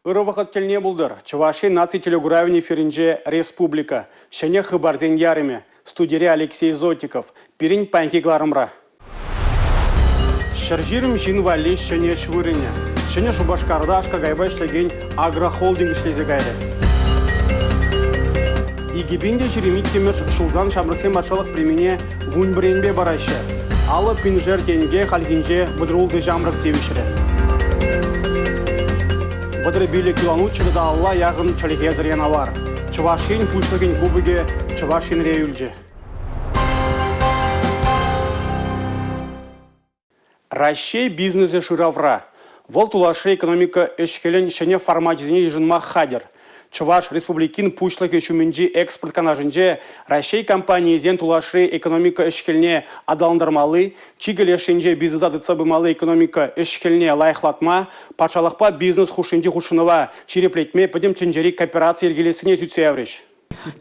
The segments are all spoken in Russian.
Ырывақыт телне бұлдыр. Чуваши наци телегуравни феринже республика. Шене хыбарзен яриме. Студире Алексей Зотиков. Пирин паньки гларымра. Шыржирым жинвали шене швырыне. Шене Шубашкарда ашкагайба ішлеген агрохолдинг ішлезе гайры. Игибинде жиремит темеш шулдан шамрыксе маршалых примене вуньбренбе барайшы. Алы пинжер тенге халгинже бұдрулды жамрық тевішірі. Бұдры билі киланучығы да Алла яғын чалихезірген авар. Чувашин пушлыгын кубыге Чувашин реюльже. Россия бизнесе шыравра. Вол тулашы экономика эшкелен шене форматизіне ежінма хадер. Чуваш республикин пушлыхи шуменджи экспорт канажынже Россия компаниязен тулашы экономика эшкелне адалындырмалы, чигелешенже бизнес адыцабымалы экономика эшкелне лайхлатма, пачалықпа бизнес хушинджи хушынова, череплетме пөдем ченжери кооперация ергелесіне зүтсеавреш.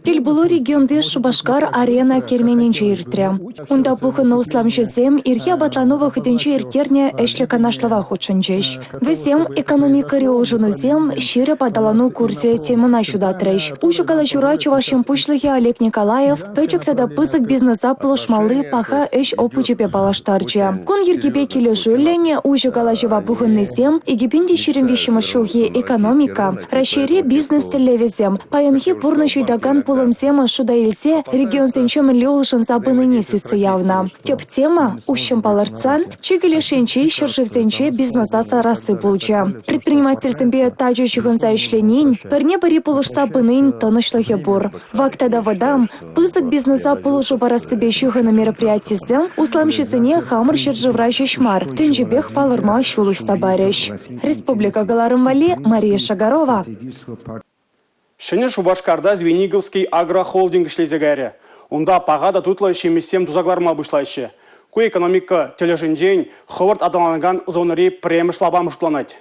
Тел было регионды Шубашкар арена кермененче иртре. Унда пухына усламшызем ирхе батланова хытенче иртерне эшле канашлава хучынчеш. Весем экономика реолжынузем шире падалану курсе темына шудатреш. Ушукала жура Чувашин пушлыхе Олег Николаев печек тада пызык бизнеса плошмалы паха эш опучепе балаштарче. Кун ергебе келе жуллене ушукала жива пухыннызем египинде ширин вещимашулхи экономика. Расшире бизнес телевизем. Паянхи пурнышуй даган пулымсема шуда илсе регион сенчем леулшын забыныне сүтсі явна. Теп тема ущем паларцан чигелешенче шыржывзенче бизнеса сарасы булча. Предпринимательсембе тажущихынса ишленин перне пыри пулышса бынын тонышлыхе бур. Вактада вадам пызык бизнеса пулышу барасыбе шухына мероприятизем усламшысыне хамыр шыржывра шешмар төнжебех палырма шулышса бареш. Республика Галарымвали, Мария Шагарова. Шене Шубашкарда Звениговский агрохолдинг ішлезе гайры. Онда пағада тутлы шемесем тузагларма бұшлайшы. Ку экономика тележінден ховард адаланған зонери премышлаба мұшпланать.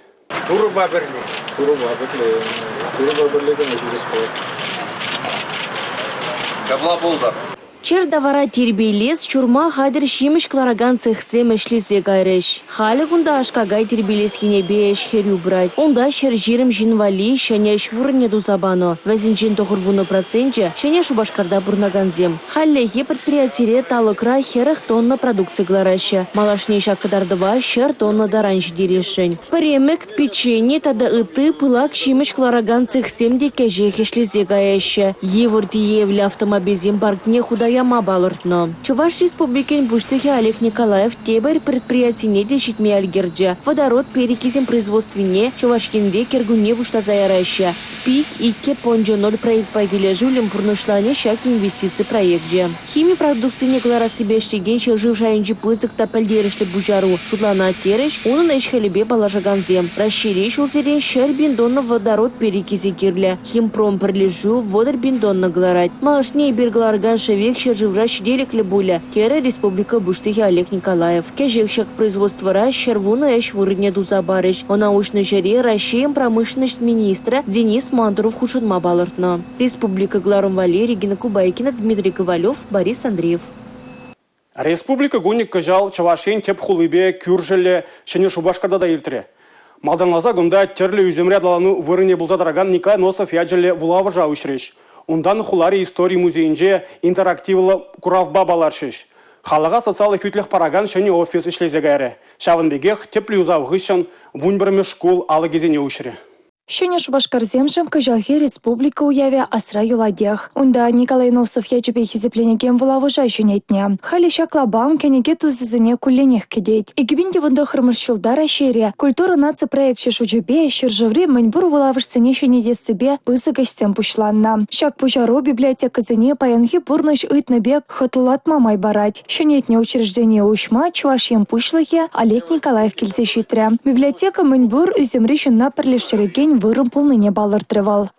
Туруба бірлеген Кабла болдар. Чер давара тербейлес чурма хадыр шимеш клараган цехсем эшлесе гайреш. Халі гунда ашкагай тербейлес хинебе эшхерю брать. Онда шер жирым жинвали шәне швырне дузабано. Вәзінчен тоғырвуны процентче шәне Шубашкарда бурнаганзем. Халлехе предприятире талықра херах тонна продукция гларашы. Малашне шаккадардыва шер тонна даранж дерешень. Паремек печенье тада ыты пылак шимеш клараган цехсем де кәжех эшлесе гайшы. Евурти евлі автомобилзем паркне худая балыртно. Чуваш республикен буштыхе Олег Николаев тебер предприятине де шитме альгерджа. Водород перекисем производственне Чувашкинде кергуне бушта заяраща. Спик и кепонджо 0 проект пагиле жулем пурнушлане шак инвестиции проектже. Хими продукции не глара себе штеген шержив шайнджи пызык тапельдерешле бужару. Шутлана тереш, он на ишхалебе балажаганзем. Расшириш улсерен шер биндонна водород перекиси кирле. Химпром прилежу водор биндонна гларать. Малышне бергларган шевек шерживра шиделек лебуля. Кера республика буштыхи Олег Николаев. Кежекшак производства раш шервуна эш вырыдне дузабарыш. О научной жаре Россиям промышленность министра Денис Мантуров хушынма балыртно. Республика Галарымвали, Регина Кубайкина, Дмитрий Ковалев, Борис Андреев. Республика гуник кажал Чавашин теп хулыбе кюржеле шене Шубашкарда да илтре. Малданлаза гунда терле үземре далану вырыне булзадараган Николай Носов яджеле вулава жаушреш. Ундан хулари истории музейінже интерактивлы куравба баларшыш. Халаға социалы хүтліх параган шәне офис ішлезе гайры. Шавынбегех теплі ұзавғышын вунбірме школ алы кезене үшірі. Шене Шубашкарземшем кажалхе республика уяве асра юладех. Унда Николай Носов ячебе хизепленеген вулавыжа шунетне. Хали шаклабам кенеге тузызыне кулленех кедет. Игибинде вунда хырмыршулдара шере. Культура наци проектше шуджубе шержевре маньбур вулавышсыне шунеде себе пызыгашсем пушланна. Шак пужару библиотеказыне паянхи пурныш ытныбек хытлатма май барать. Шунетне учреждение ушма Чувашьем пушлыхе Олег Николаев келсе шитре. Библиотека маньбур үземри шунна пірлештереген вырым полныне балыртырывал.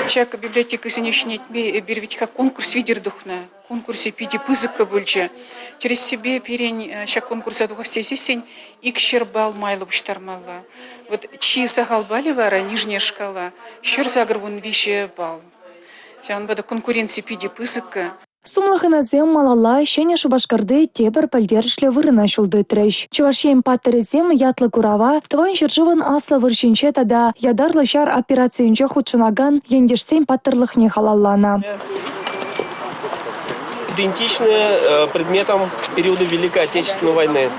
Чак библиотека сенешнет бервитха конкурс видердухна. Конкурсе пиди пызыка бульче. Через себе перень шак конкурса духасте сесень икшер бал майлы буштармала. Вот чи сахалбали вара нижняя шкала. Щер загрвун вище бал. Он бада конкуренции пиди пызыка. Сумлахыназем малала шене Шубашкарды тебір пальдершле вырына шулды трещ. Чувашем паттырызем ятлы курава, тван жыржывын аслы выршинче тада ядарлы шар операциянче худшынаган ендешсем паттырлыхне халаллана. Идентичны предметам периода Великой Отечественной войны.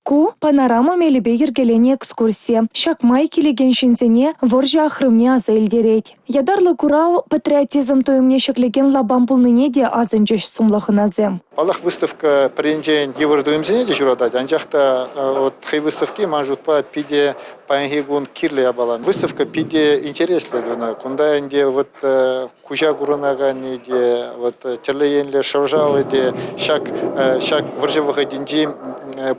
Ку панорама мелебе ергелене экскурсия. Шакмай келеген шинсене воржа ахрымне азы илдереть. Ядарлы курау патриотизм тойымне шеклеген лабам пулныне де азынчеш сумлахыназем. Аллах выставка принжен евродуемзене де журадать. Анжахта от хай выставки мажут по пиде пангигун кирле абалан. Выставка пиде интересна дуна. Кунда инде вот кужа гурунагани де вот терлеенле шавжавы де шак варжевага динджи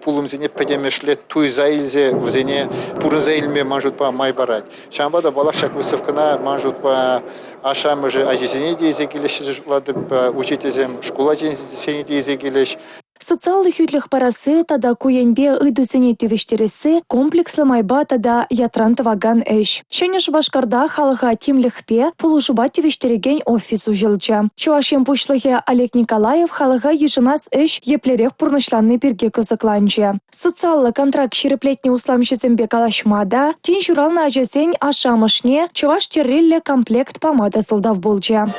пулумзене педемешле туй заилзе взене пурзаилме мажут по майбарать. Шамбада балах шак выставкана мажут по ашам же ажизене де изегилеш жулады учителем школа сене де изегилеш. Социаллы хютлих парасы тада куенбе ыдусене тевештересі комплекслы майба тада ятрантываган эш. Шене Шубашкарда халыға тимлихпе пулушуба тевештереген офис ужилча. Чувашем пушлыхе Олег Николаев халыға ешынас эш еплерех пурнышланны бірге кызыкланчы. Социаллы контракт шереплетне усламшызембе калашмада, тин журална ажесень ашамышне чуваш террелле комплект помада сылдав болча.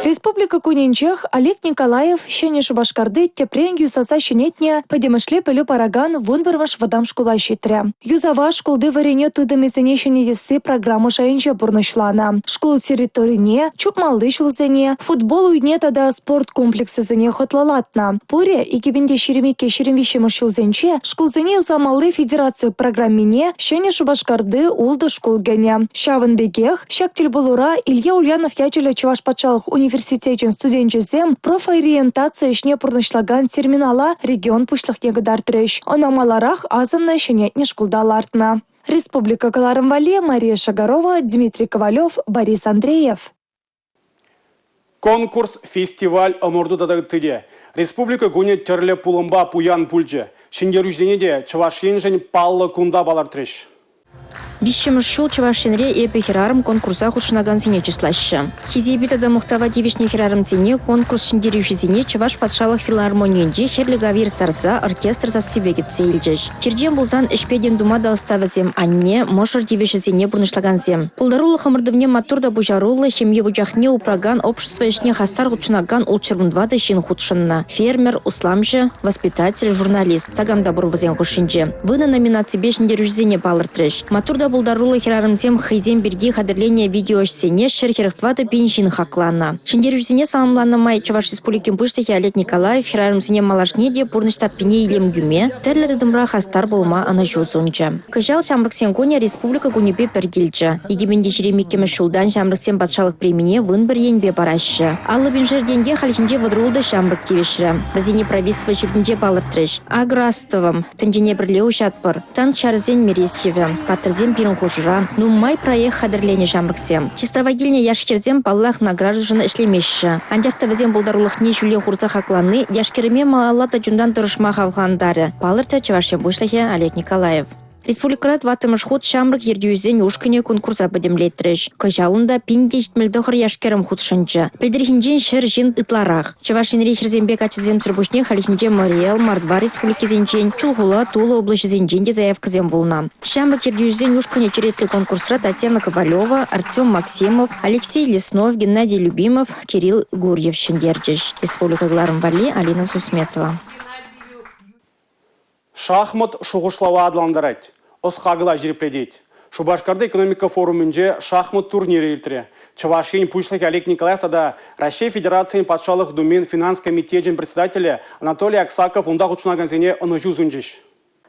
Республика Кунинчех Олег Николаев шене Шубашкарды тепрен юсаса шенетне подемышле пылю параган вунбырмаш вадам школа щитря. Юзава школды варене тудымезене шенедесі программа шайынче бурнышлана. Школ территорине, чупмалды шулзене, футбол уйне тада спорт комплексызене хотлалатна. Пуре икебенде шеремеке шеремвишемы шулзенче школзене юзамалды федерации программине шене Шубашкарды улды школгене. Шавынбегех, шактел болура Илья Ульянов ячеле Чуваш патшалық университетен студенчезем профориентация ишне пурнышлаган терминала регион пушлых негодар треш. Онамаларах азынна шенетне шкулдалартна. Республика Каларымвали, Мария Шагарова, Дмитрий Ковалев, Борис Андреев. Конкурс, фестиваль оморду тыде. Республика гуне терле пулымба пуян пульче. Шиндеружденеде Чувашен жен паллы кунда балар треш. Бишчемыш шул Чувашенре эпе херарым конкурса худшынаган зене числаща. Хизебитада мухтава девишне херарым зене конкурс шиндерюши зене Чуваш патшалық филармонийнде херлі гавир сарса оркестр засыбегет сейлджеш. Черден булзан эшпеден думада оставазем анне мошыр девиши зене бурнышлаган зем. Пулдарулы хамырдывне матурда бужарулы хемье вучахне упраган общество ишне хастар худшынаган улчырмындвады шин худшынна. Фермер, усламжы, воспитатель, журналист. Тагамда бурвазен худшинже. Вы на номинации бешіндерюши зене балыр треш. Матурда булдарулы херарымтем хайзем берги хадырление видео сене шерхерхтвада бенжин хаклана. Шиндерюзене саламлана май Чуваш республикин пыштахи Олег Николаев херарымтене малашнеде пурныштап пене илем гюме терлі дымра хастар болма ана жозунча. Кажал шамрыксен коня республика гунепе пергилча. Егеменде жеремеккеме шулдан шамрыксен батшалық премине вын бір енбе бараща. Аллы бенжерденге халихинде вадрулды шамрык тевешра. Базине правительство жүрдінде балыр треш. Аграстовым, тандене бірле ушатпыр. Танк чарызен мересеве. Патрзем пирын хужыра. Нумай проект хадырлене жамрыксем. Чистовагильне яшкерзем паллах награждыжыны ишлемешші. Андяқта візем болдарулық не жүле хурца хакланы яшкерме малалата жүндан тұрышма хавғандары. Палырта Чувашем бушлахе Олег Николаев. Республикарат ватымыш худ шамрык ердюзден ушкыне конкурса бадемлетреш. Кажалында пинде житмелдохыр яшкерым худшынчы. Пельдерхинжен шыр жин ытларах. Чувашин рейхерзембек ачызем сырбушне халихинже Мариэл, Мардва республики зенчен, Чулхула, Тула облачы зенченде заявка зем болна. Шамрык ердюзден ушкыне черетлі конкурсра Татьяна Ковалева, Артем Максимов, Алексей Леснов, Геннадий Любимов, Кирилл Гурьев шендерджеш. Республика Гларымбали, Алина Сусметова. Шахмат шуғышлава адландырать. Осхагыла жерепредеть. Шубашкарды экономика форумынже шахмат турниры илтіре. Чувашен пушлык Олег Николаев тада Россия Федерациян патшалық думен финанс комитетен председателя Анатолий Аксаков унда худшынаган зене ыныжу зунжеш.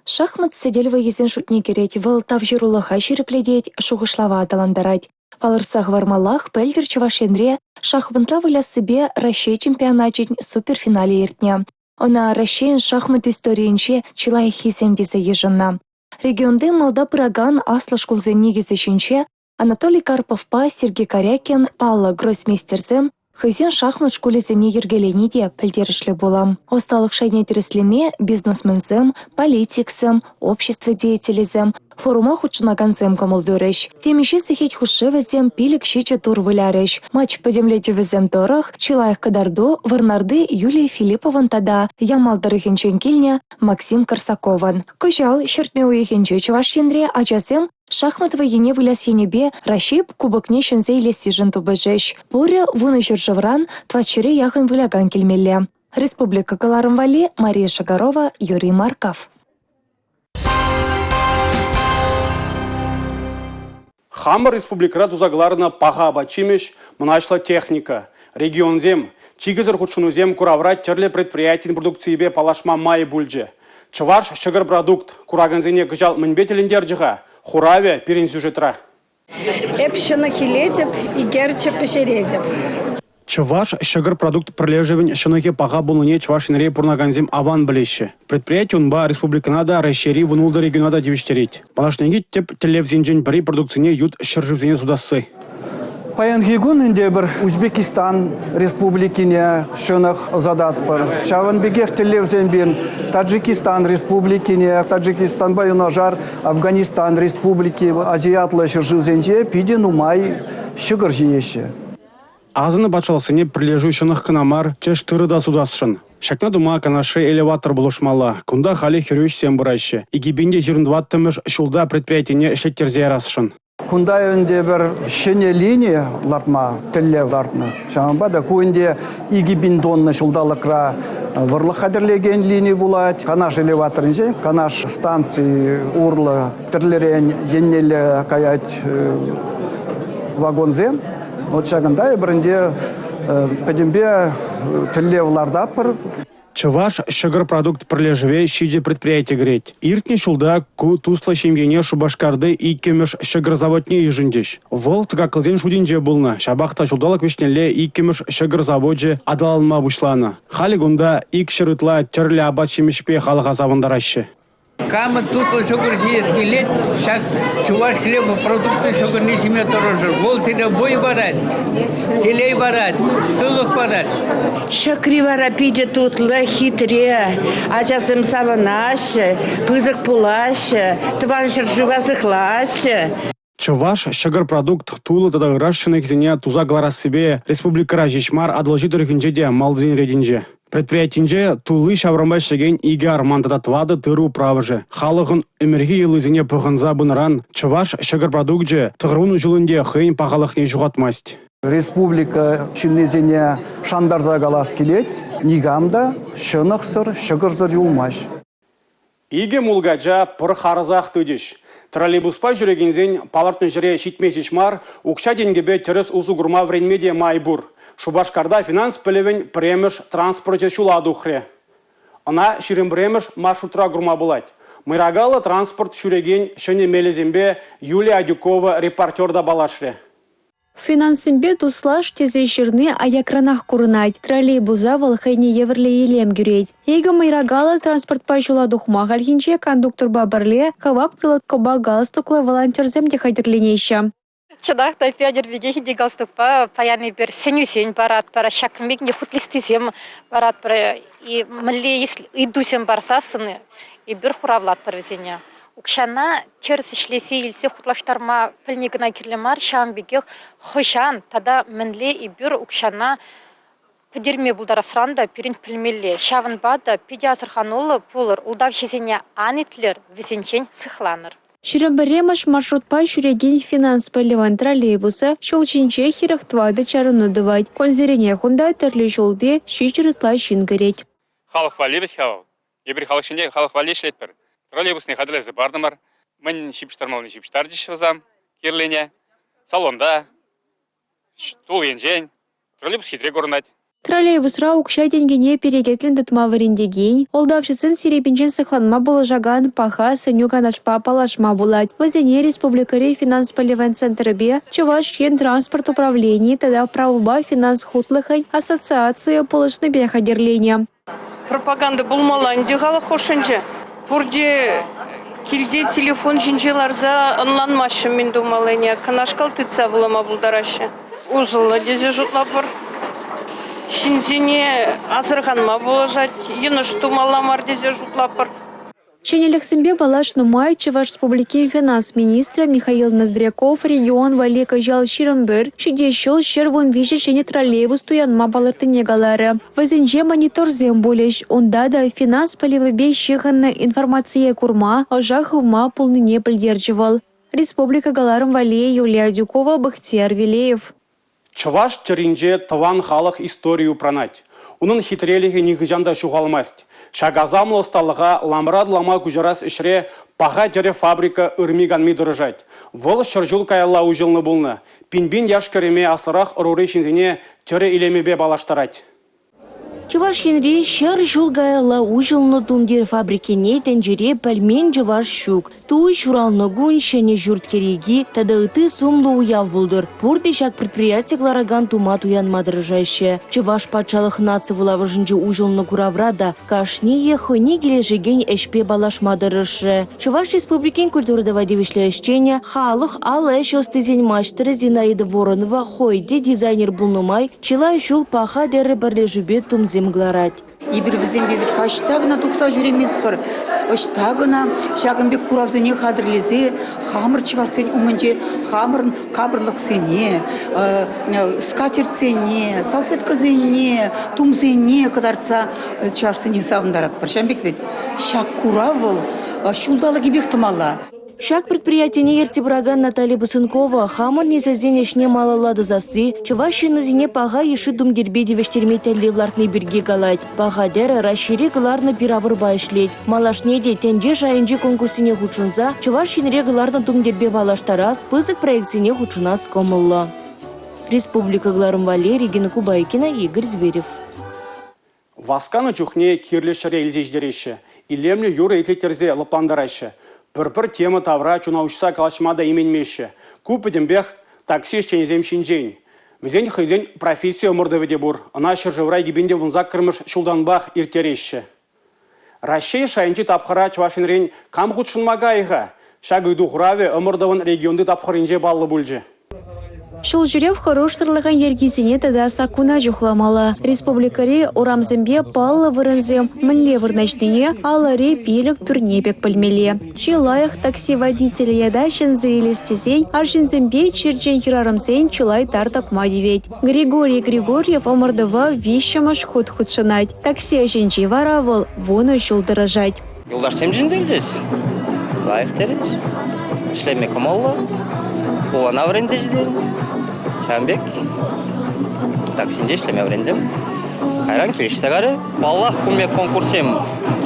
Шахмат седельва езен шутне керет, выл тавжирулыха жерепледеть, шуғышлава адландырать. Палырсах вармалах пельдер Чувашенре шахматла выля себе Россия чемпионачен суперфинале иртня. Она Россиян шахмат историенче чилайхи земдезе ежынна. Регионды малда пыраган аслы шкулзе негезе шынче Анатолий Карпов-па, Сергей Корякин, Палла Гроссмейстерзем Хызен шахмат школесіне ергелені де пілдерішлі болам. Осталық шайне тереслеме бизнесмензем, политиксем, общество деятелизем, форума худшынагансем камылдырыш. Темеші сихет хушевізем пилік шиче тур вылярыш. Матч подемлетевізем торах, чилайық кадардо, варнарды Юлия Филиппован тада, ямалдырыхенчен килне Максим Корсакован. Кыжал, шертме уехенче чувашенре, ачасем шахматовы ене вылясенебе Рашиб кубокне шынзе илесижен тубыжеш. Пуры вуны жыржывран твачыре яхын выляган келмелле. Республика Каларымвали, Мария Шагарова, Юрий Марков. Хамыр республикара тузагларына паға бачимеш, мынашла техника. Регионзем, чигізір худшынузем куравра терле предприятин продукциябе палашма май бульже. Чываш шығыр продукт, кураганзене гыжал мінбетеліндер жыға, хураве перен сюжетра. Эпшына хилетеп, игерчеп, пешередеп. Чываш шығыр продукт прилежевен шынығы паға болуне чывашинре пурнаганзем аван білеші. Предприятие унба республиканада расшири вунулда регионада девиштереть. Палашнеги теп телевзинжен бірі продукцине ют шыржывзене судасы. Паянгигун инде бір Узбекистан республикине шынық задатпыр. Шаванбегех телевзенбен Таджикистан республикине, Таджикистан байунажар, Афганистан республики, Азиятлы шыржывзенже пиден умай шығыр жиеші. Азыны бачалсыне прилежу шынық кынамар чеш тырыда судасшын. Шакна дума канаши элеватор булушмала. Кунда хали хирюш сем бұрайшы. Игибенде 22 тымыш шулда предприятине шеттерзе расшын. Кундай önde bir şene линия лартма телле лартна. Шамба да кунде игибин донна шулдалыкра варлы хадерлеген линия булат. Канаш элеваторынже, канаш станции урлы терлерен еннеле каять вагонзем. Вот шагандай бірінде пәдембе теллевларда пыр. Чываш шығыр продукт прилежеве шиде предприятие греть. Иртне шулда ку тусла шемгене шубашкарды иккемеш шығыр заводне ежіндеш. Вол тыгакылден шудинже булна. Шабақта шулдалық вешнеле иккемеш шығыр заводже адалалма бушлана. Хали гунда ик шырытла терле абат шемешпе халыға завындарашы. Камы тут шогыржиеский лет, шаг чуваш хлеба продукты шогырни семья дороже. Волтина бой барат, телей барат, сылых барат. Шакривара пиде тут хитре, а часом саванаше, пызык пулаше, тваншер живасых лаше. Чуваш шығыр продукт тулы тада расшынық зене туза глара себе республикара жешмар адложи дыргинже де малдзин рединже. Предприятинже тулы шаврамбай шеген иге армандада твады тыру правыжы. Халығын өмірге елізіне пұғынза бұныран чываш шығыр продуктже тұғырын жылынде хейн пағалықне жұғатмаст. Республика шинезіне шандарза галас келет, нигамда шынықсыр шығырзыр юлмаш. Иге мулгаджа пұр қарызақ түдеш. Троллейбуспа жүрегензен палартын жүре шитмесіш мар, ұқша денгебе теріс ұзу ғұрма вренмеде майбур. Шубашкарда финанс пілевен премеш транспорте шуладу хре. Она ширим премеш маршрутра ғұрма бұлад. Мырагалы транспорт жүреген шыне мелезембе Юлия Адюкова репортерда балашре. Финансымбе туслаш тезе жирны аякранах курнайт. Троллейбуза валхайне еврле елем гюрейт. Эго майрагалы транспорт пайшула духма галхинче кондуктор бабарле кавак пилот коба галстуклы волонтерзем дехайдерленейші. Чадахта пядер вегехи де галстукпа паяны бер сенюсень парад пара шакмик не хутлистизем парад пара и мле если идусем барсасыны и бер хуравлат парвезене. Укшана черс ишлесе илсе хутлаштарма пыльнигына кирлемар шамбегех хошан тада мле и бер укшана педерме булдарасранда пирин пилмелле шавын бада педиасырханулы пулыр улдавшизене анитлер везенчен сыхланыр. Ширамбаремаш маршрутпа шүреген финанс пәлеван троллейбусы шолчинче хирахтвады чарыны дывайд. Конзерене хунда тірлі жолды шичырытла жин гірет. Халық валевет хау. Ебір халық шінде халық вале шлетпір. Троллейбусны хадылезі бардымар. Мен шипштармалны шипштар дешівзам. Кирлене. Салонда. Тул енжен. Троллейбус хитре горнать. Троллейбусра укша денгене перегетлен дытмавырендеген, олдавшысын серепинчен сыхланма болажаган паха сыню канашпа палашма булать. Вазене республикари финанс поливан центрбе, Чуваш ен транспорт управлений, тогда правоба финанс хутлыхань ассоциация полышны бехадерления. Пропаганда булмаланди гала хошынче. Бурде килде телефон жинжеларза онланмашы мен думалыня. Канашкал тыца булама булдарашы. Узылла дезе жұтлапыр. Шинзине азырганма болажат, ені штумаламар дезе жутлапыр. Шенелексембе балаш нумай Чуваш Республики финанс министра Михаил Ноздряков регион валика жал ширамбер, шиде шел шервон виши шене троллейбус туянма балыртыне галары. Вазенже мониторзем болеш, онда да финанс поливыбе шиханна информация курма, ажахывма полныне пылдерживал. Республика галарым вале Юлия Дюкова, Бахтияр Вилеев. Чуваш теринже таван халық историю пранать. Унын хитрелігі негізжанда шуғалмаст. Шагазамлы осталыға ламрад лама күжарас ішре паға дере фабрика үрмиганми дырыжать. Вол шыржул каялла ұжылны болны. Пинбин яш кереме асырақ ұруры шинзіне тере илемебе балаштарать. Чуваш Хенри шар жулгайла ужылны тумдер фабрикене тенджере пальмен жываш щук. Туй шуралны гун шене журт кереги тадыты сумлы уяв булдыр. Пурды шак предприятиялараган тума туянмадырыжайшы. Чуваш патшалық нации вылавыжынжы ужылны кураврада кашние хыни кележеген эшпе балашмадырышы. Чуваш Республикен культурада девишлешчене халық алы шостызен маштыры Зинаида Воронова хойде дизайнер булнымай чилай жул паха дәрі бірлежубе тумзе мгларать. Ибір візембе від хаштагына тұқса жүреміз бір. Оштагына шағынбе куравзыне қадырлезе, хамыр чыварсен умынде, хамырын кабырлық сене, скатертсене, салфетказене, тумзене кадарца чарсыне савындарат. Паршамбек ведь шақ куравыл, шулдалы кебек тымала. Шак предприятие Ертибраган Наталья Бусынкова хамыр незазенешне малалады засы, Чувашины зине пага еші думдербеде вештерметелі влартны бірге галать. Пага дәрі расшире гыларны пиравырба ішлет. Малашнеде тенде жайынжы конкурсине хучунза, Чувашинре гыларны думдербе балаштарас, пызык проекцине хучунас комылла. Республика Гларым Валерий, Регина Кубайкина, Игорь Зверев. Васканы чухне кирлешіре илзеждереші, илемлі юры етлетерзе лыпландарашы. Пір тема тавра чунаушса калашмада именмеші. Купыдембех такси шченезем шинжен. Візен хызен профессия мұрдыведе бұр. Ана шыржыврай гибенде вунзак кірміш шулданбах иртереші. Рашей шайынчы тапқыра Чувашинрен кам худшынмагайға. Шагыйду хураве ымырдывын регионды тапқырынже баллы бүлжі. Шул жүрев хорош сырлыған ергезіне тада сакуна жухламалы. Республикари орамзымбе паллы вырынзем мінле вырначныне аларе пилік пүрнебек пілмеле. Чилайық такси водителі яда шынзы елестезен, а шынзымбе чирчен хирарымсен чилай тартак мадивет. Григорий Григорьев омырдыва вишімыш худ-худшынать. Такси жінчі варавыл, воны шулдырыжать. Yoldaş semcinzeldes. Layık deriz. İşleme kamallı. Kovana öğrenciden. Şambek. Taksince işleme öğrendim. Kayran kirişte garı. Ballah kumbek konkursem.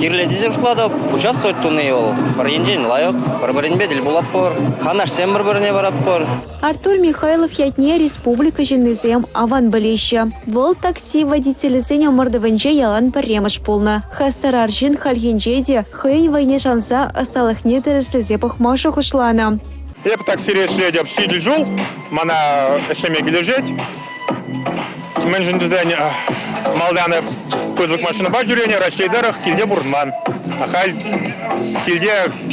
Kiрледизе ушклада участвовать туны ол. Бірінжен лайық. Бір-бірін беділ булап бар. Канаш сен бір-біріне барап бар. Артур Михайлов ятне республика жинызем аван білеші. Вол такси водителізен омырдывынже ялан піремыш полна. Хастарар жин хальгенже де хай вайне шанса асталықне тәріслізе пахмашы құшлана. Еп таксире шледеп шиді жол. Мана әшеме кележет. Мен жіндізен малданы көзлік машина бар жүрене рашлейдарық келде бұрынман. Ахал келде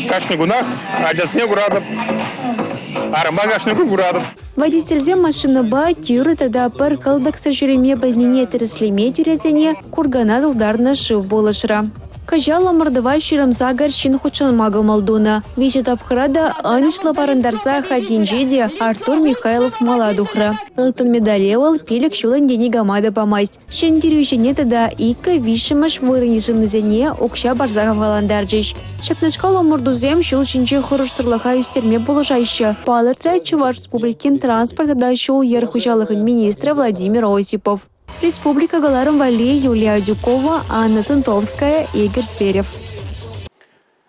кашны гунах, ажасыне күрадып. Арыма кашны күрадып. Водительзе машина ба тюры тада пір кылдықсы жүреме білнене тіріслеме тюрезене кургана дылдарны шыв болышыра. Кажала мордова ширамза горчин хучан мага малдуна. Вича тапхрада анишла парандарза хальгинжеде Артур Михайлов маладухра. Ылтын медалевал пилік шулын дени гамада памайст. Шендирюшене тада ика вишимаш вырынишынызене окша барзага валандарджиш. Шакнашкала мордузем шул чинче хорош сырлаха юстерме болушайшы. Палыртра Чуваш Республикин транспортада шул ерхучалыхын министра Владимир Осипов. Республика Галарым Вале, Юлия Дюкова, Анна Центовская, Игорь Зверев.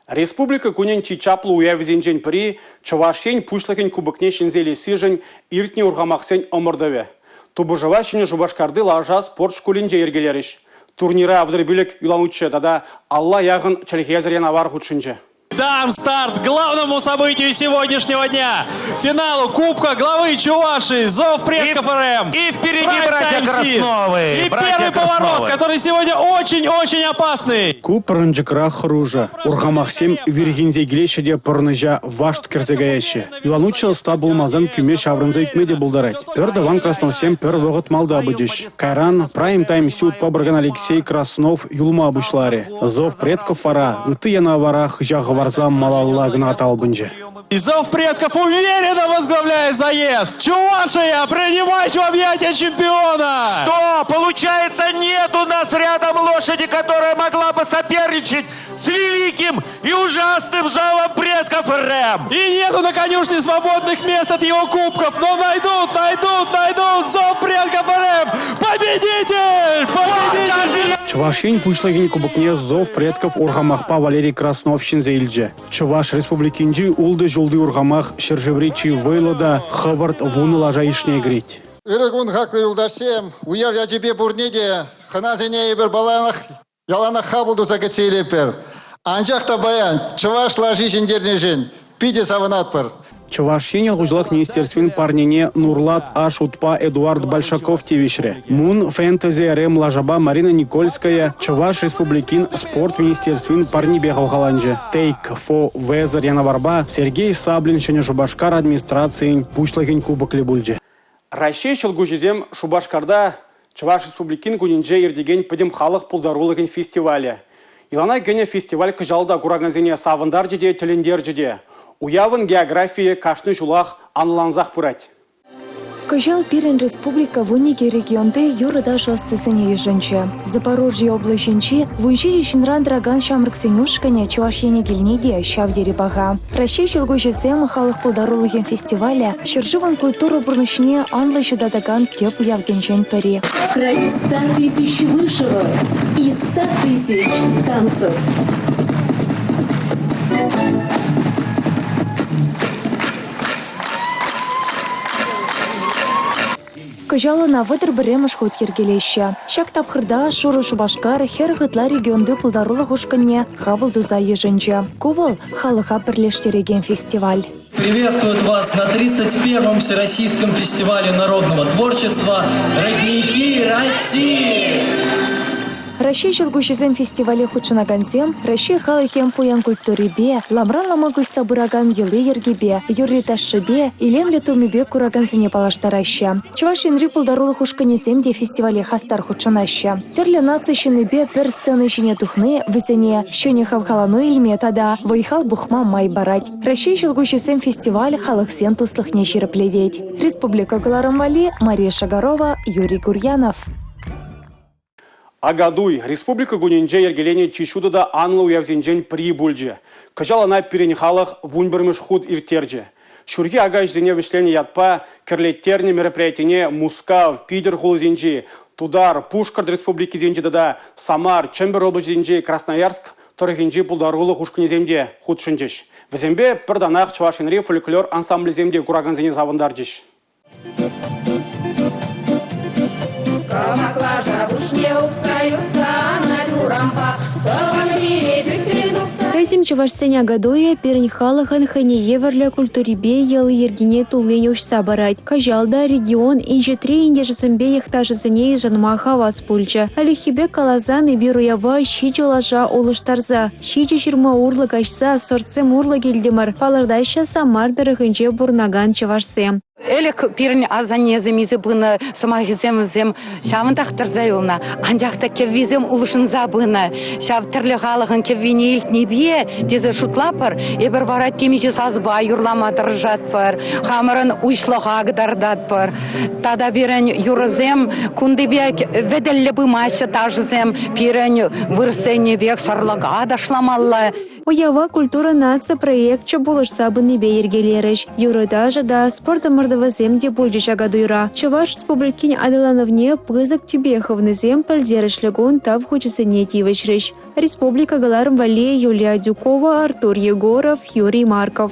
Республика кунен чичаплы уявзенжен при Чувашен пушлыкен кубыкне шинзели сижен иртне ургамақсен омырдыве. Тубыжыва шине Жубашкарды лажа спорт школинже ергелеріш. Турнира авдырбілік юланучы дада Алла яғын чалихезерен авар худшынже. Дан старт главному событию сегодняшнего дня. Финалу Кубка главы Чувашии «Зов предков РМ». И впереди Prime братья Time Seed. Красновы. И братья первый поворот, Красновы. который сегодня очень-очень опасный. Ку пырынчыкра хружа. Ургамахсем виргинзе гилешеде пырныжа вашт керзегаяще. Иланучыл ста булмазан күме шаврынза итмеде булдарать. Пер даван Красновсем пер вогот малда будешь. Кайран Prime Time Seed побраган Алексей Краснов юлма обышларе. «Зов предков фара». Ыты я на варах жагварзам малалла гнатал бынже. И «Зов предков» уверенно возглавляет заезд. Чувашия, принимайте в объятия чемпиона. Что? Получается, нет у нас рядом лошади, которая могла бы соперничать с великим и ужасным «Зовом предков РМ». И нету на конюшне свободных мест от его кубков, но найдут «Зов предков РМ». Победитель! Победитель! Чувашин пушлыгин кубокне «Зов предков» ургамахпа Валерий Краснов шинзейльже. Чуваш республикинджи улды жулды ургамах шержевричи вейлода хавард вуны лажа ишне грить. Ирагун хакы юлдашсем, уяв я тебе бурнеде, ханазене ибер баланах, яланах хабулду загацелепер. Анжахта баян, чуваш ложи жиндернежин, пиде саванатпер. Чувашин гужлах министерствен парнине Нурлат Аш Утпа Эдуард Большаков тевишре. Мун фэнтези РМ лажаба Марина Никольская. Чуваш республикин спорт министерствен парни бегал галанже. Тейк фо везер янаварба Сергей Саблин шене Шубашкар администрации пушлагин кубок лебульже. Россия шелгужизем Шубашкарда Чуваш республикин гунинже ирдеген пыдем халық пулдарулыгын фестивале. Илана гене фестиваль кыжалда кураганзене савындар жеде телендер жеде. Уявын география кашны жулах анланзах пырать. Кыжал пирен республика вунике регионды юрыда шостысыне еженче. Запорожье облаченчи вунчи шинран драган шамрыксенюшкане чувашене гильнеде шавдери бага. Россия шелгушесем халық пулдарулыген фестиваля шыржыван культуру бурнышне анлы жудадаган кеп уявзенчен пери. Край 100 тысяч вышивок и 100 тысяч танцев. Кыжалына выдыр біремыш хут ергелеща. Шак тапхырда Шуры Шубашкар хер гытла регионды пулдарулы хушканне хабыл дуза еженче. Кувыл халыха бірлештереген фестиваль. Приветствует вас на 31-м Всероссийском фестивале народного творчества «Родники России». Россия шелгушизем фестивале худшынагансем, Россия халыхем пуян культурибе, ламран ламагуш сабыраган елы ергебе, юрли ташшыбе, илемле тумибе кураганзыне палаштараща. Чувашин рипулдарулы хушканезем де фестивале хастар худшынаща. Терле нации шиныбе пер сцены шине тухны, вызене шөне хавхалану илме тада, вайхал бухма май барать. Россия шелгушизем фестиваль халыхсен туслыхне ширепледеть. Республика Галарамвали, Мария Шагарова, Юрий Гурьянов. Агадуй, республика гунинже ергелене чишудада анлы уявзенжен прибульже. Кыжалана перенихалах вунбермеш худ иртерже. Шурги агаждене вишлене ятпа, керлеттерне мероприятине Мускав, Питер хулзенжи, Тудар, Пушкард республики зенжидада, Самар, Чембер облачденжи, Красноярск, Торохинжи пулдарулы хушканеземде худшынжеш. Везембе пырданах Чувашинри фольклор ансамблеземде кураганзене завындаржеш. Разим Чувашсеня гадоя перенхалахан хане еверле культурибе елы ергене тулленюш сабарать. Кажалда регион инже три индежесембе яхтажесене жанма хавас пульча. Алихибе калазан и бируява щичи лажа олыштарза. Щичи ширма урла кашса сорцем урла гильдемар. Палардайша самар дырыхынче бурнаган Чувашсем. Элек пирни азанезем изе бына самагизем зем шавын тахтырза юлна. Анжақта кеввизем улышын забына. Шав тірлі халығын кеввине илтнебе дезе шутлапыр. Эбір варат кемеше сазба юрламатыр жатпыр. Хамырын уйшлыға гдардатпыр. Тада берін юрызем кундебек веделі бымашы тажызем пирін вырсенебек сарлыға дашламалла. Уява культура нация проектче булыш сабыны бейергелереш. Юрыдажа да спорта мордовазем де бульдиша гадуйра. Чуваш республикин адылановне пызык тюбеховны зем пальдерешлегон тав хочесене тивешреш. Республика Галарамвали, Юлия Дюкова, Артур Егоров, Юрий Марков.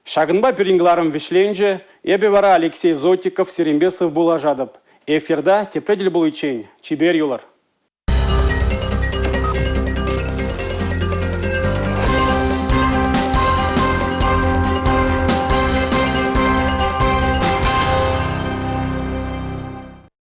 Шагынба перенгларым вишленже, эбе вара Алексей Зотиков, Серембесов булажадып. Эфирда тепредель был ичень. Чибер юлар.